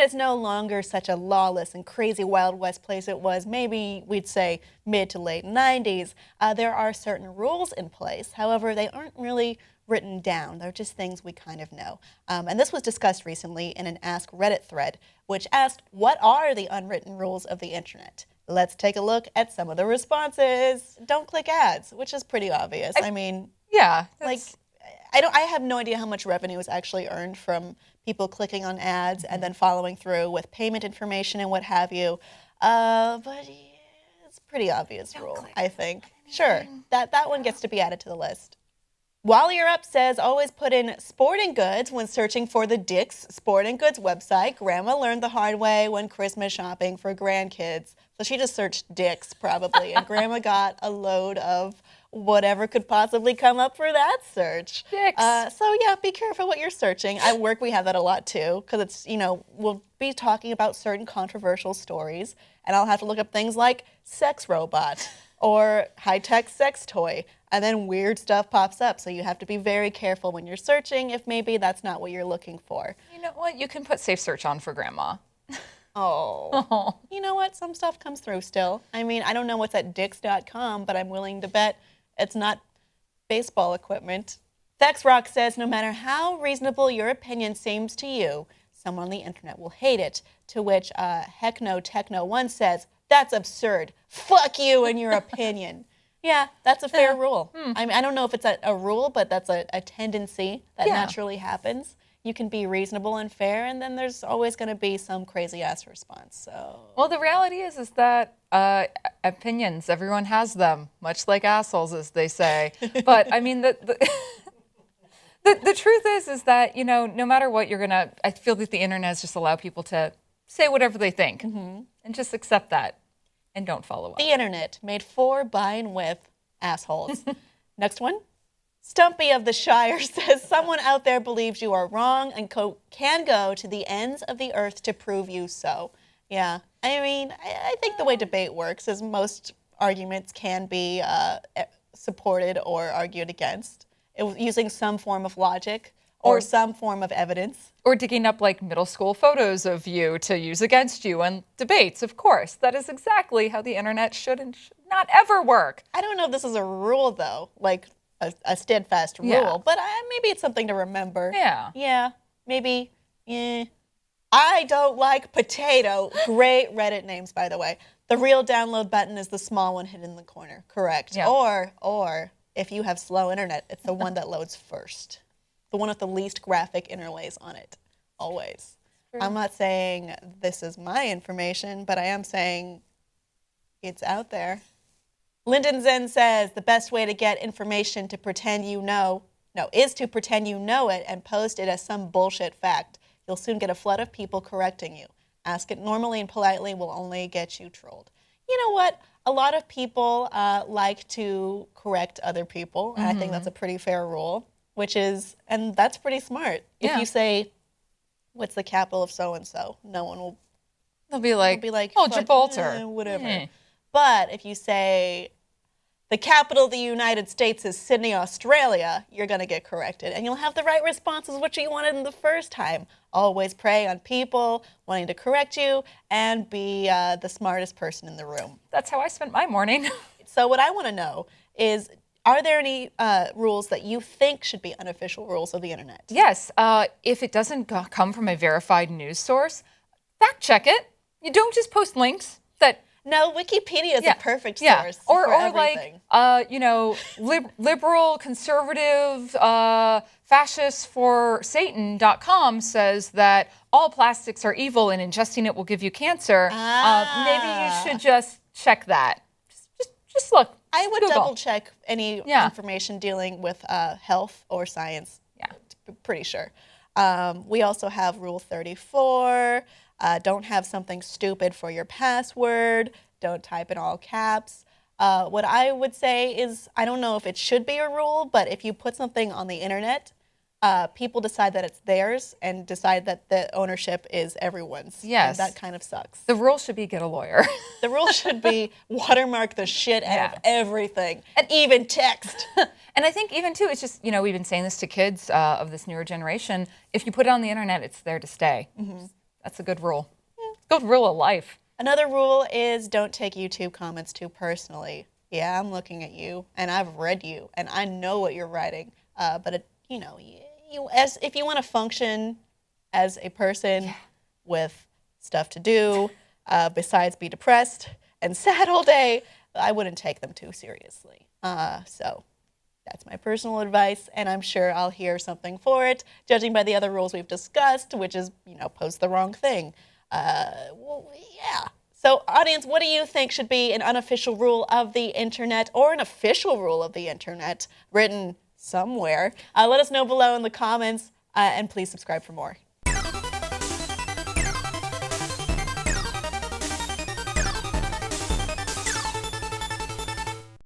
is no longer such a lawless and crazy Wild West place it was maybe, we'd say, mid to late 90s. There are certain rules in place. However, they aren't really written down. They're just things we kind of know. And this was discussed recently in an Ask Reddit thread, which asked, what are the unwritten rules of the internet? Let's take a look at some of the responses. Don't click ads, which is pretty obvious. I mean, yeah, like, I have no idea how much revenue is actually earned from people clicking on ads and then following through with payment information and what have you. But yeah, it's a pretty obvious rule, I think. Sure, that one gets to be added to the list. While You're Up says, always put in sporting goods when searching for the Dick's Sporting Goods website. Grandma learned the hard way when Christmas shopping for grandkids. So she just searched Dick's probably, and Grandma got a load of whatever could possibly come up for that search. Dick's. So yeah, be careful what you're searching. At work we have that a lot too, because it's, we'll be talking about certain controversial stories, and I'll have to look up things like sex robot or high-tech sex toy. And then weird stuff pops up, so you have to be very careful when you're searching if maybe that's not what you're looking for. You know what? You can put safe search on for Grandma. Oh. You know what? Some stuff comes through still. I mean, I don't know what's at dicks.com, but I'm willing to bet it's not baseball equipment. Thex Rock says, no matter how reasonable your opinion seems to you, someone on the internet will hate it. To which Heckno Techno 1 says, that's absurd. Fuck you and your opinion. Yeah, that's a fair rule. I mean, I don't know if it's a rule, but that's a tendency that naturally happens. You can be reasonable and fair, and then there's always going to be some crazy-ass response. So, well, the reality is that opinions, everyone has them, much like assholes, as they say. But, I mean, the truth is that, no matter what you're going to, I feel that the internet has just allowed people to say whatever they think and just accept that. And don't follow up. The internet made for, by, and with assholes. Next one. Stumpy of the Shire says, someone out there believes you are wrong and can go to the ends of the earth to prove you so. Yeah. I mean, I think the way debate works is most arguments can be supported or argued against using some form of logic or some form of evidence. Or digging up like middle school photos of you to use against you in debates, of course. That is exactly how the internet should and should not ever work. I don't know if this is a rule, though, like a steadfast rule, but maybe it's something to remember. Yeah. Yeah, maybe. I don't like potato. Great Reddit names, by the way. The real download button is the small one hidden in the corner. Correct. Yeah. Or if you have slow internet, it's the one that loads first. The one with the least graphic interlays on it, always. True. I'm not saying this is my information, but I am saying it's out there. Lyndon Zen says the best way to get information to pretend is to pretend you know it and post it as some bullshit fact. You'll soon get a flood of people correcting you. Ask it normally and politely will only get you trolled. You know what? A lot of people like to correct other people, and I think that's a pretty fair rule. And that's pretty smart. Yeah. If you say, what's the capital of so-and-so, no one will. They'll be like oh, Gibraltar. Whatever. But if you say, the capital of the United States is Sydney, Australia, you're going to get corrected. And you'll have the right responses, which you wanted in the first time. Always prey on people wanting to correct you and be the smartest person in the room. That's how I spent my morning. So what I want to know is, are there any rules that you think should be unofficial rules of the internet? Yes. If it doesn't come from a verified news source, fact check it. You don't just post links that... No, Wikipedia is a perfect source for everything. Like, liberal, conservative, fascist for Satan.com says that all plastics are evil and ingesting it will give you cancer. Maybe you should just check that. Just look. I would Google. double check any information dealing with health or science. Yeah. Pretty sure. We also have Rule 34. Don't have something stupid for your password. Don't type in all caps. What I would say is, I don't know if it should be a rule, but if you put something on the internet, people decide that it's theirs and decide that the ownership is everyone's. Yes. And that kind of sucks. The rule should be get a lawyer. The rule should be watermark the shit out of everything, and even text. And I think even too, it's just, we've been saying this to kids of this newer generation. If you put it on the internet, it's there to stay. That's a good rule. Good rule of life. Another rule is don't take YouTube comments too personally. Yeah, I'm looking at you, and I've read you, and I know what you're writing. But if you want to function as a person with stuff to do, besides be depressed and sad all day, I wouldn't take them too seriously. So that's my personal advice, and I'm sure I'll hear something for it, judging by the other rules we've discussed, which is, post the wrong thing. Yeah. So, audience, what do you think should be an unofficial rule of the internet or an official rule of the internet written somewhere? Let us know below in the comments, and please subscribe for more.